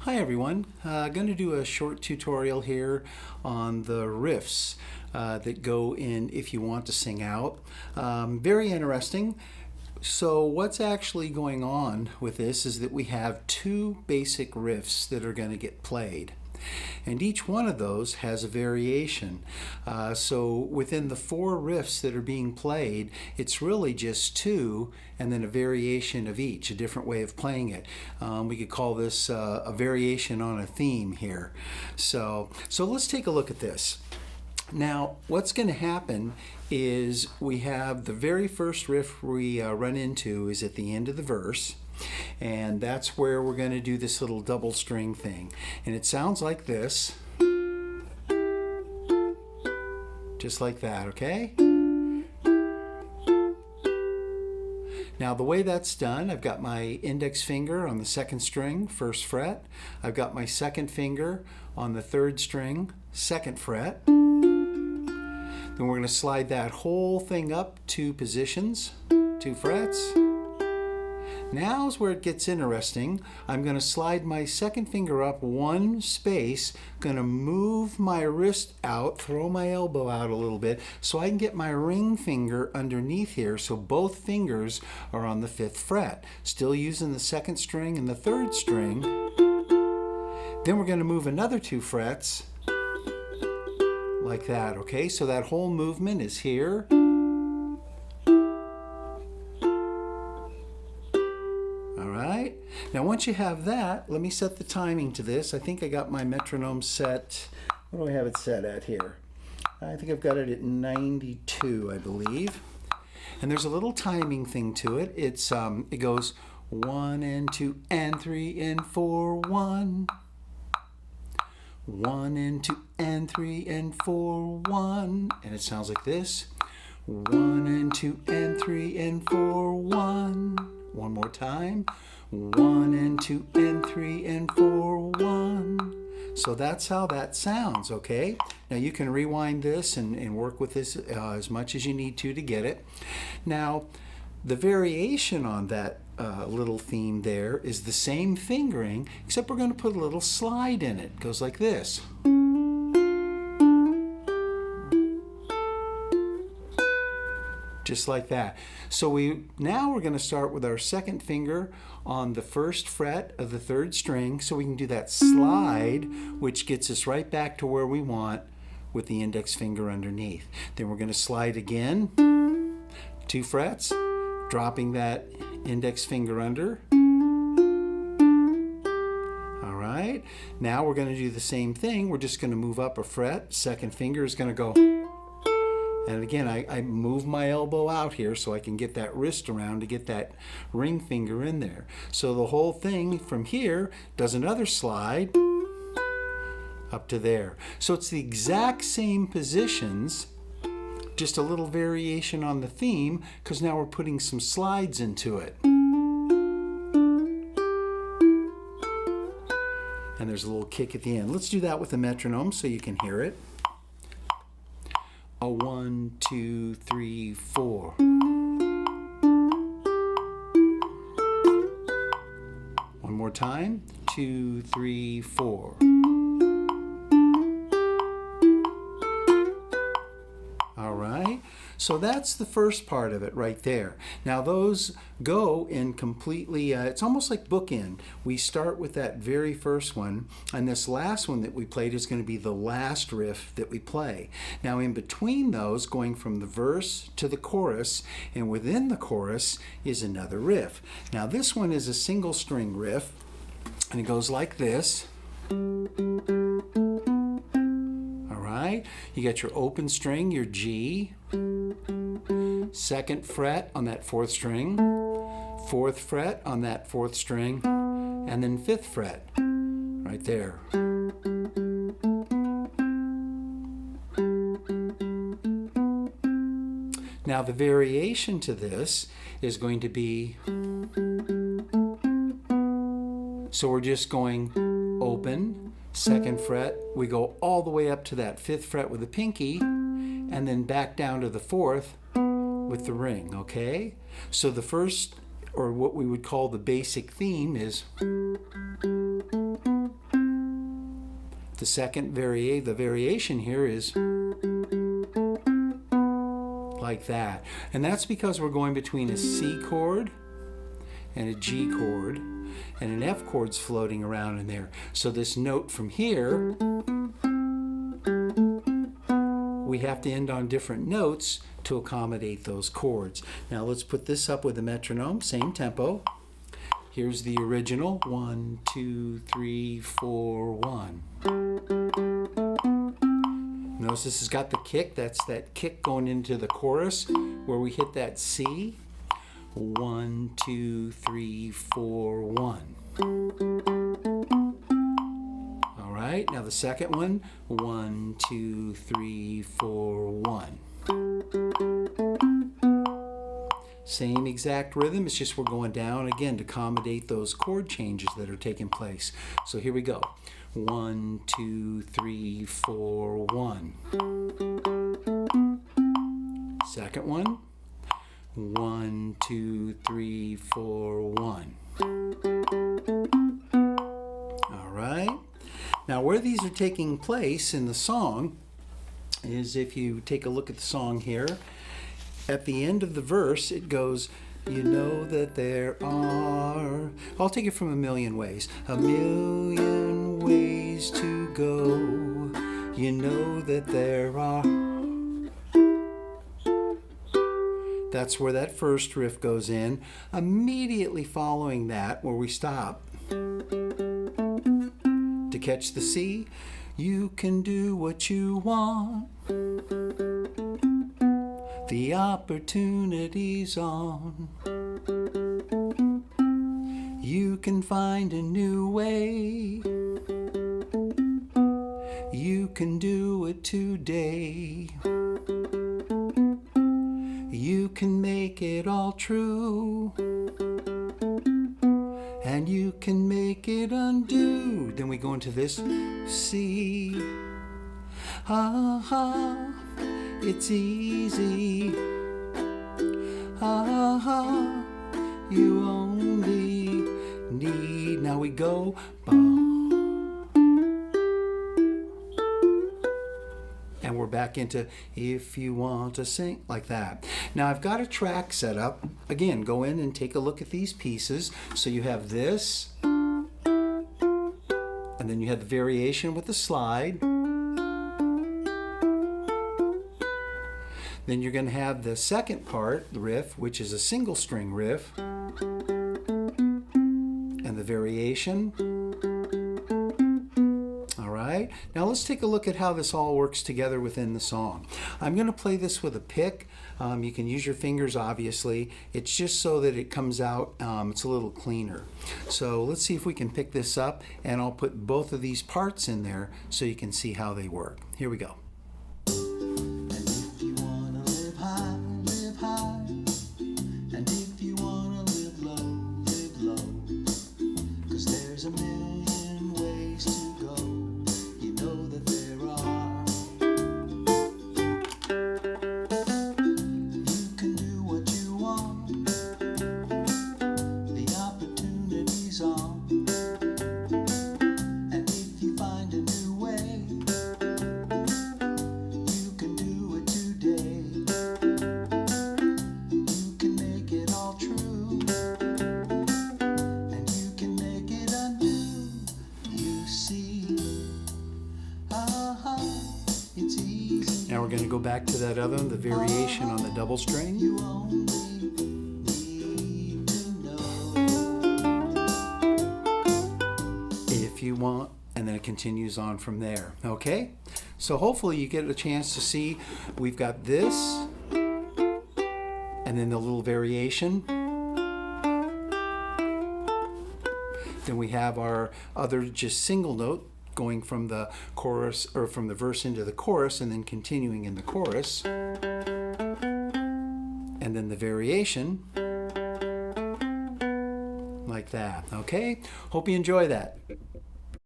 Hi everyone, going to do a short tutorial here on the riffs that go in if you want to sing out. Very interesting. So what's actually going on with this is that we have two basic riffs that are going to get played. And each one of those has a variation. So within the four riffs that are being played, it's really just two and then a variation of each, a different way of playing it. We could call this a variation on a theme here. So let's take a look at this. Now, what's going to happen is we have the very first riff we run into is at the end of the verse. And that's where we're going to do this little double string thing. And it sounds like this. Just like that, okay? Now the way that's done, I've got my index finger on the second string, first fret. I've got my second finger on the third string, second fret. Then we're going to slide that whole thing up 2 positions, 2 frets. Now's where it gets interesting. I'm going to slide my second finger up 1 space, going to move my wrist out, throw my elbow out a little bit so I can get my ring finger underneath here so both fingers are on the 5th fret. Still using the second string and the third string. Then we're going to move another 2 frets like that, okay? So that whole movement is here. Now once you have that, let me set the timing to this. I think I got my metronome set, what do I have it set at here? I think I've got it at 92, I believe. And there's a little timing thing to it. It goes 1 and 2 and 3 and 4, 1. 1 and 2 and 3 and 4, 1. And it sounds like this. 1 and 2 and 3 and 4, 1. One more time. 1 and 2 and 3 and 4, 1. So that's how that sounds, okay? Now you can rewind this and work with this as much as you need to get it. Now, the variation on that little theme there is the same fingering, except we're going to put a little slide in it. It goes like this. Just like that. So now we're going to start with our second finger on the first fret of the third string so we can do that slide, which gets us right back to where we want with the index finger underneath. Then we're going to slide again, 2 frets, dropping that index finger under. All right, now we're going to do the same thing. We're just going to move up a fret, second finger is going to go. And again, I move my elbow out here so I can get that wrist around to get that ring finger in there. So the whole thing from here does another slide up to there. So it's the exact same positions, just a little variation on the theme because now we're putting some slides into it. And there's a little kick at the end. Let's do that with the metronome so you can hear it. A 1, 2, 3, 4. One more time. 2, 3, 4. All right. So that's the first part of it right there. Now those go in completely, it's almost like bookend. We start with that very first one, and this last one that we played is going to be the last riff that we play. Now in between those, going from the verse to the chorus, and within the chorus is another riff. Now this one is a single string riff, and it goes like this. You got your open string, your G, second fret on that 4th string, 4th fret on that 4th string, and then 5th fret right there. Now the variation to this is going to be, so we're just going open, second fret, we go all the way up to that 5th fret with the pinky, and then back down to the 4th with the ring, okay? So the first, or what we would call the basic theme is The variation here is like that. And that's because we're going between a C chord and a G chord, and an F chord's floating around in there. So this note from here, we have to end on different notes to accommodate those chords. Now let's put this up with a metronome, same tempo. Here's the original, 1, 2, 3, 4, 1. Notice this has got the kick. That's that kick going into the chorus where we hit that C. 1, 2, 3, 4, 1. All right, now the second one, 1, 2, 3, 4, 1. Same exact rhythm, it's just we're going down again to accommodate those chord changes that are taking place. So here we go. 1, 2, 3, 4, 1. Second one. 1, 2, 3, 4, 1. All right. Now where these are taking place in the song is, if you take a look at the song here, at the end of the verse it goes, you know that there are, I'll take it from a million ways, a million ways to go. You know that there are. That's where that first riff goes in. Immediately following that, where we stop to catch the C, you can do what you want. The opportunity's on. You can find a new way. You can do it today. You can make it all true. And you can make it undo. Then we go into this C. Ah, it's easy. Ah, you only need. Now we go. And we're back into if you want to sing, like that. Now I've got a track set up. Again, go in and take a look at these pieces. So you have this, and then you have the variation with the slide. Then you're going to have the second part, the riff, which is a single string riff, and the variation. All right, now let's take a look at how this all works together within the song. I'm going to play this with a pick. You can use your fingers, obviously. It's just so that it comes out, it's a little cleaner. So let's see if we can pick this up, and I'll put both of these parts in there so you can see how they work. Here we go. Now we're going to go back to that other one, the variation on the double string. If you want, and then it continues on from there. Okay? So hopefully you get a chance to see we've got this, and then the little variation. Then we have our other just single note going from the chorus, or from the verse into the chorus, and then continuing in the chorus. And then the variation, like that. Okay? Hope you enjoy that.